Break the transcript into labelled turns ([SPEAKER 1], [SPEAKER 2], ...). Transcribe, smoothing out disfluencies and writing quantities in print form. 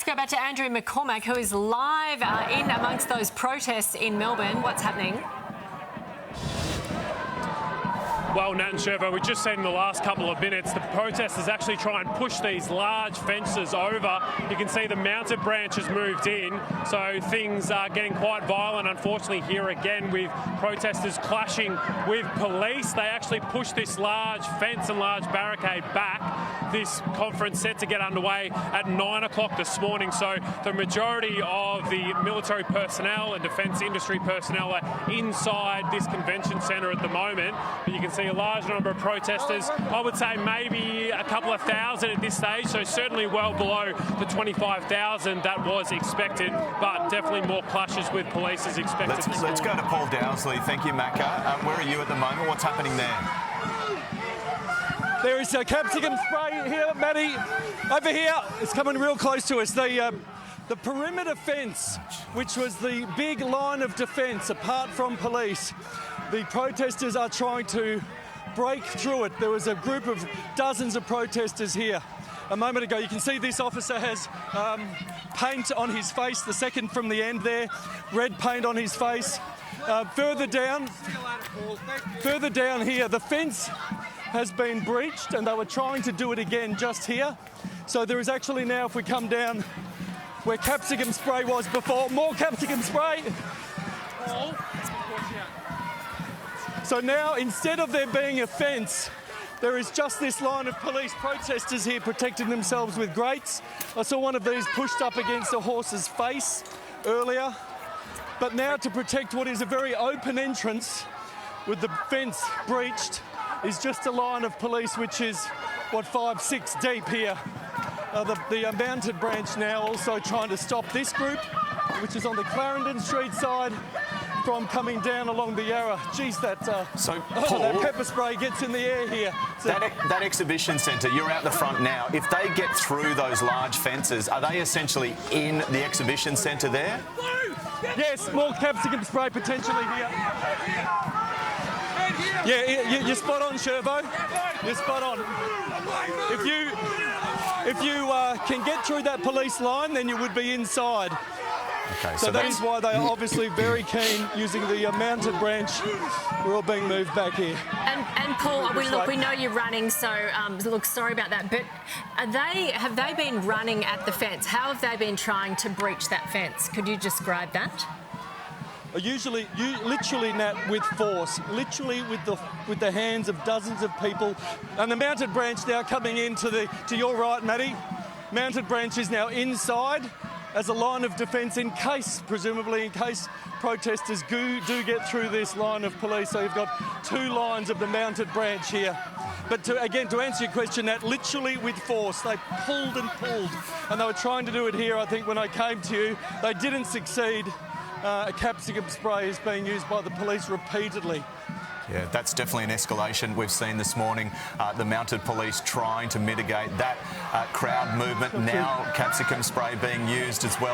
[SPEAKER 1] let's go back to Andrew McCormack, who is live in amongst those protests in Melbourne. What's happening?
[SPEAKER 2] Well, Nat and Shervo, we've just seen in the last couple of minutes the protesters actually try and push these large fences over. You can see the mounted branch has moved in, so things are getting quite violent, unfortunately, here again with protesters clashing with police. They actually pushed this large fence and large barricade back. This conference set to get underway at 9 o'clock this morning, so the majority of the military personnel and defence industry personnel are inside this convention centre at the moment. But you can see a large number of protesters. I would say maybe a couple of thousand at this stage, so certainly well below the 25,000 that was expected, but definitely more clashes with police is expected.
[SPEAKER 3] Let's go to Paul Dowsley. Thank you, Macca. Where are you at the moment? What's happening there?
[SPEAKER 4] There is a capsicum spray here, Matty. Over here, it's coming real close to us. The perimeter fence, which was the big line of defence apart from police, the protesters are trying to break through it. There was a group of dozens of protesters here a moment ago. You can see this officer has paint on his face, the second from the end there, red paint on his face. Further down here, the fence has been breached and they were trying to do it again just here. So there is actually now, if we come down where capsicum spray was before, more capsicum spray. So now, instead of there being a fence, there is just this line of police protesters here protecting themselves with grates. I saw one of these pushed up against a horse's face earlier. But now, to protect what is a very open entrance with the fence breached, is just a line of police which is, 5-6 deep here. The mounted branch now also trying to stop this group, which is on the Clarendon Street side, from coming down along the Yarra. Geez, that pepper spray gets in the air here. So
[SPEAKER 3] that exhibition centre, you're out the front now. If they get through those large fences, are they essentially in the exhibition centre there?
[SPEAKER 4] Yes, more capsicum spray potentially here. Yeah, you're spot on, Shervo. You're spot on. If you can get through that police line, then you would be inside.
[SPEAKER 3] Okay,
[SPEAKER 4] so that is why they are obviously very keen using the mounted branch. We're all being moved back here.
[SPEAKER 1] And Paul, we know you're running, so look, sorry about that. But have they been running at the fence? How have they been trying to breach that fence? Could you describe that?
[SPEAKER 4] Literally, Nat, with force, literally with the hands of dozens of people, and the mounted branch now coming in to your right, Matty. Mounted branch is now inside as a line of defence presumably in case protesters do get through this line of police. So you've got two lines of the mounted branch here. But to answer your question, Nat, literally with force, they pulled and pulled, and they were trying to do it here. I think when I came to you, they didn't succeed. A capsicum spray is being used by the police repeatedly.
[SPEAKER 3] Yeah, that's definitely an escalation we've seen this morning. The mounted police trying to mitigate that crowd movement. Now capsicum spray being used as well.